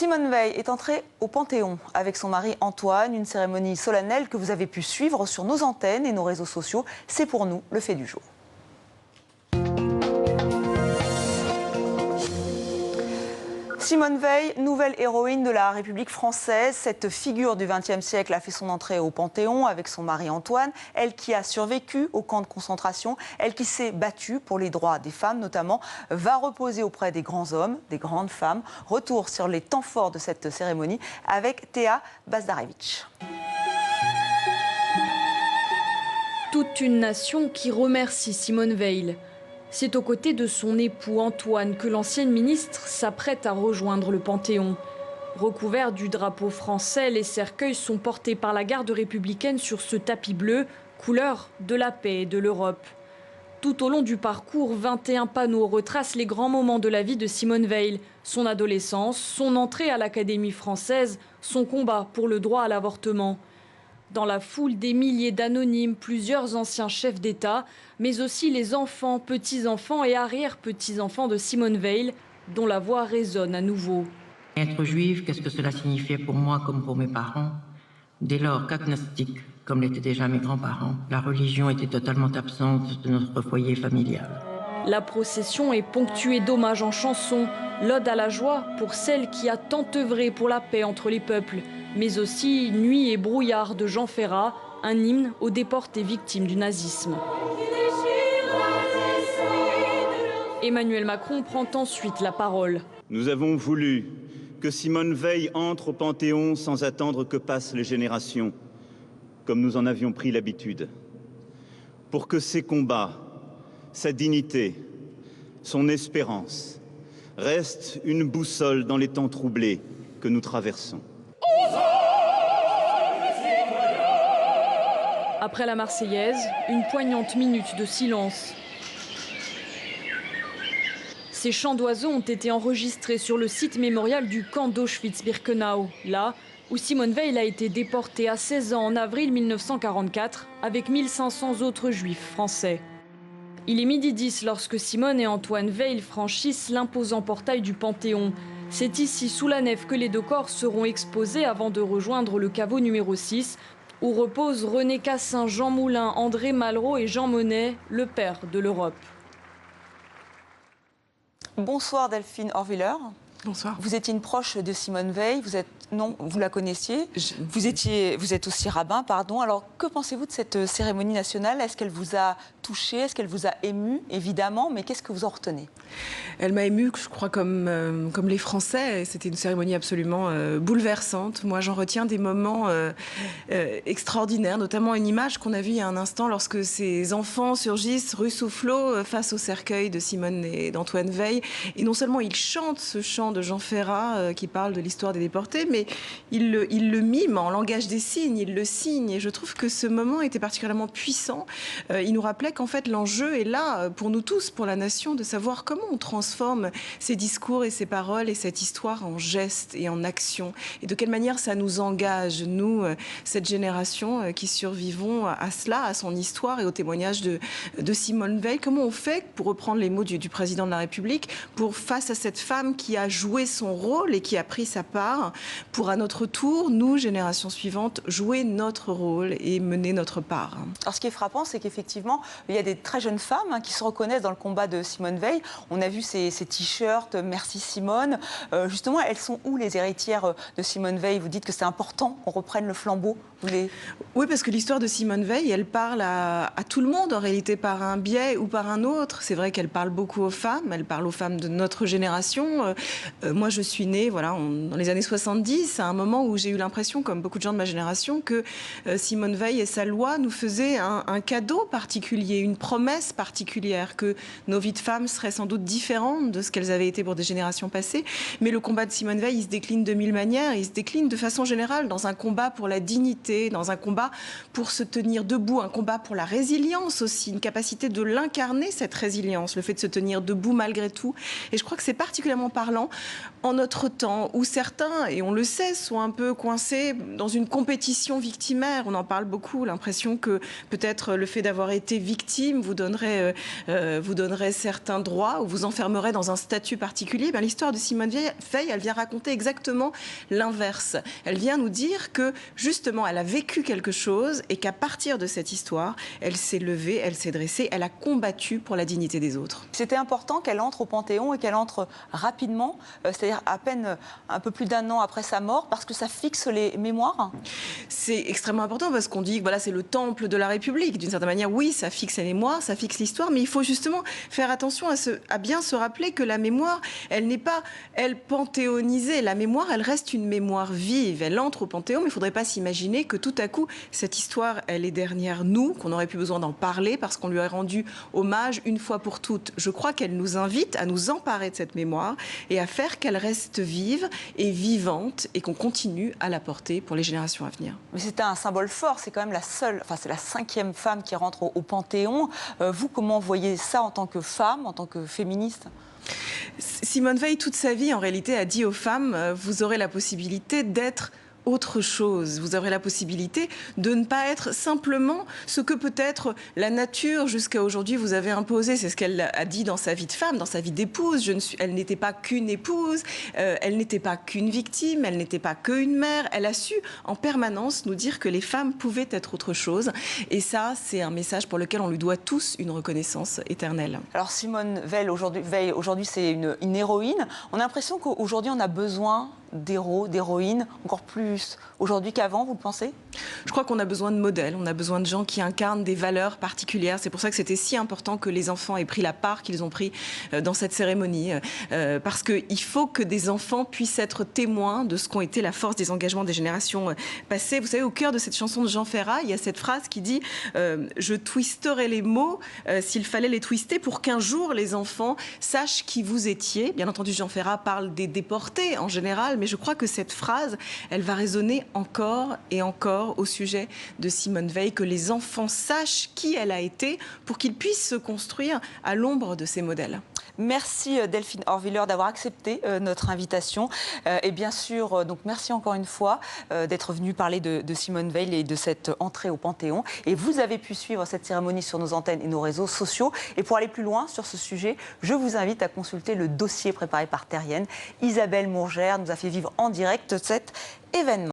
Simone Veil est entrée au Panthéon avec son mari Antoine, une cérémonie solennelle que vous avez pu suivre sur nos antennes et nos réseaux sociaux. C'est pour nous le fait du jour. Simone Veil, nouvelle héroïne de la République française. Cette figure du XXe siècle a fait son entrée au Panthéon avec son mari Antoine. Elle qui a survécu au camp de concentration, elle qui s'est battue pour les droits des femmes notamment, va reposer auprès des grands hommes, des grandes femmes. Retour sur les temps forts de cette cérémonie avec Théa Bazdarevich. Toute une nation qui remercie Simone Veil. C'est aux côtés de son époux Antoine que l'ancienne ministre s'apprête à rejoindre le Panthéon. Recouverts du drapeau français, les cercueils sont portés par la garde républicaine sur ce tapis bleu, couleur de la paix et de l'Europe. Tout au long du parcours, 21 panneaux retracent les grands moments de la vie de Simone Veil, son adolescence, son entrée à l'Académie française, son combat pour le droit à l'avortement. Dans la foule, des milliers d'anonymes, plusieurs anciens chefs d'État, mais aussi les enfants, petits-enfants et arrière-petits-enfants de Simone Veil, dont la voix résonne à nouveau. Être juive, qu'est-ce que cela signifiait pour moi comme pour mes parents? Dès lors qu'agnostique, comme l'étaient déjà mes grands-parents, la religion était totalement absente de notre foyer familial. La procession est ponctuée d'hommages en chansons, l'ode à la joie pour celle qui a tant œuvré pour la paix entre les peuples, mais aussi Nuit et brouillard de Jean Ferrat, un hymne aux déportés victimes du nazisme. Emmanuel Macron prend ensuite la parole. Nous avons voulu que Simone Veil entre au Panthéon sans attendre que passent les générations, comme nous en avions pris l'habitude, pour que ses combats, sa dignité, son espérance restent une boussole dans les temps troublés que nous traversons. Après la Marseillaise, une poignante minute de silence. Ces chants d'oiseaux ont été enregistrés sur le site mémorial du camp d'Auschwitz-Birkenau, là où Simone Veil a été déportée à 16 ans en avril 1944 avec 1500 autres juifs français. Il est 12h10 lorsque Simone et Antoine Veil franchissent l'imposant portail du Panthéon. C'est ici, sous la nef, que les deux corps seront exposés avant de rejoindre le caveau numéro 6, où reposent René Cassin, Jean Moulin, André Malraux et Jean Monnet, le père de l'Europe. Bonsoir Delphine Horviller. Bonsoir. Vous étiez une proche de Simone Veil, vous la connaissiez, vous êtes aussi rabbin, pardon. Alors que pensez-vous de cette cérémonie nationale? Est-ce qu'elle vous a touché? Est-ce qu'elle vous a ému? Évidemment, mais qu'est-ce que vous en retenez? Elle m'a émue, je crois, comme les Français. C'était une cérémonie absolument bouleversante. Moi, j'en retiens des moments extraordinaires, notamment une image qu'on a vue il y a un instant lorsque ces enfants surgissent rue Soufflot face au cercueil de Simone et d'Antoine Veil. Et non seulement ils chantent ce chant de Jean Ferrat qui parle de l'histoire des déportés, mais il le mime en langage des signes, il le signe. Et je trouve que ce moment était particulièrement puissant. Il nous rappelait qu'en fait l'enjeu est là pour nous tous, pour la nation, de savoir comment on transforme ces discours et ces paroles et cette histoire en gestes et en actions. Et de quelle manière ça nous engage, nous, cette génération qui survivons à cela, à son histoire et au témoignage de Simone Veil. Comment on fait, pour reprendre les mots du président de la République, pour face à cette femme qui a joué son rôle et qui a pris sa part, pour à notre tour, nous, génération suivante, jouer notre rôle et mener notre part. Alors ce qui est frappant, c'est qu'effectivement, il y a des très jeunes femmes qui se reconnaissent dans le combat de Simone Veil. On a vu ces t-shirts « Merci Simone ». Justement, elles sont où les héritières de Simone Veil? Vous dites que c'est important qu'on reprenne le flambeau. Oui, parce que l'histoire de Simone Veil, elle parle à tout le monde, en réalité, par un biais ou par un autre. C'est vrai qu'elle parle beaucoup aux femmes, elle parle aux femmes de notre génération. Moi, je suis née dans les années 70, à un moment où j'ai eu l'impression, comme beaucoup de gens de ma génération, que Simone Veil et sa loi nous faisaient un cadeau particulier, une promesse particulière, que nos vies de femmes seraient sans doute différentes de ce qu'elles avaient été pour des générations passées. Mais le combat de Simone Veil, il se décline de mille manières. Il se décline de façon générale dans un combat pour la dignité, dans un combat pour se tenir debout, un combat pour la résilience aussi, une capacité de l'incarner, cette résilience, le fait de se tenir debout malgré tout. Et je crois que c'est particulièrement parlant en notre temps, où certains, et on le sait, sont un peu coincés dans une compétition victimaire. On en parle beaucoup, l'impression que peut-être le fait d'avoir été victime vous donnerait certains droits ou vous enfermerait dans un statut particulier. Ben, l'histoire de Simone Veil, elle vient raconter exactement l'inverse. Elle vient nous dire que justement, elle a vécu quelque chose et qu'à partir de cette histoire, elle s'est levée, elle s'est dressée, elle a combattu pour la dignité des autres. C'était important qu'elle entre au Panthéon et qu'elle entre rapidement, c'est-à-dire à peine un peu plus d'1 an après sa mort, parce que ça fixe les mémoires. C'est extrêmement important parce qu'on dit que voilà, c'est le temple de la République. D'une certaine manière, oui, ça fixe les mémoires, ça fixe l'histoire, mais il faut justement faire attention à bien se rappeler que la mémoire, elle n'est pas, elle, panthéonisée. La mémoire, elle reste une mémoire vive. Elle entre au Panthéon, mais il ne faudrait pas s'imaginer que tout à coup, cette histoire, elle est derrière nous, qu'on n'aurait plus besoin d'en parler parce qu'on lui aurait rendu hommage une fois pour toutes. Je crois qu'elle nous invite à nous emparer de cette mémoire et à faire qu'elle reste vive et vivante et qu'on continue à la porter pour les générations à venir. Mais c'était un symbole fort, c'est quand même la seule, enfin c'est la 5e femme qui rentre au Panthéon. Vous, comment voyez ça en tant que femme, en tant que féministe ? Simone Veil, toute sa vie, en réalité, a dit aux femmes, vous aurez la possibilité d'être autre chose. Vous aurez la possibilité de ne pas être simplement ce que peut-être la nature jusqu'à aujourd'hui vous avait imposé. C'est ce qu'elle a dit dans sa vie de femme, dans sa vie d'épouse. Elle n'était pas qu'une épouse, elle n'était pas qu'une victime, elle n'était pas qu'une mère. Elle a su en permanence nous dire que les femmes pouvaient être autre chose. Et ça, c'est un message pour lequel on lui doit tous une reconnaissance éternelle. Alors Simone Veil, aujourd'hui c'est une héroïne. On a l'impression qu'aujourd'hui on a besoin d'héros, d'héroïnes, encore plus aujourd'hui qu'avant, vous le pensez ? Je crois qu'on a besoin de modèles, on a besoin de gens qui incarnent des valeurs particulières. C'est pour ça que c'était si important que les enfants aient pris la part qu'ils ont pris dans cette cérémonie. Parce qu'il faut que des enfants puissent être témoins de ce qu'ont été la force des engagements des générations passées. Vous savez, au cœur de cette chanson de Jean Ferrat, il y a cette phrase qui dit « Je twisterai les mots s'il fallait les twister pour qu'un jour les enfants sachent qui vous étiez ». Bien entendu, Jean Ferrat parle des déportés en général, mais je crois que cette phrase, elle va résonner encore et encore au sujet de Simone Veil, que les enfants sachent qui elle a été pour qu'ils puissent se construire à l'ombre de ces modèles. Merci Delphine Horviller d'avoir accepté notre invitation. Et bien sûr, donc merci encore une fois d'être venue parler de Simone Veil et de cette entrée au Panthéon. Et vous avez pu suivre cette cérémonie sur nos antennes et nos réseaux sociaux. Et pour aller plus loin sur ce sujet, je vous invite à consulter le dossier préparé par Terrienne. Isabelle Mourgère nous a fait vivre en direct cet événement.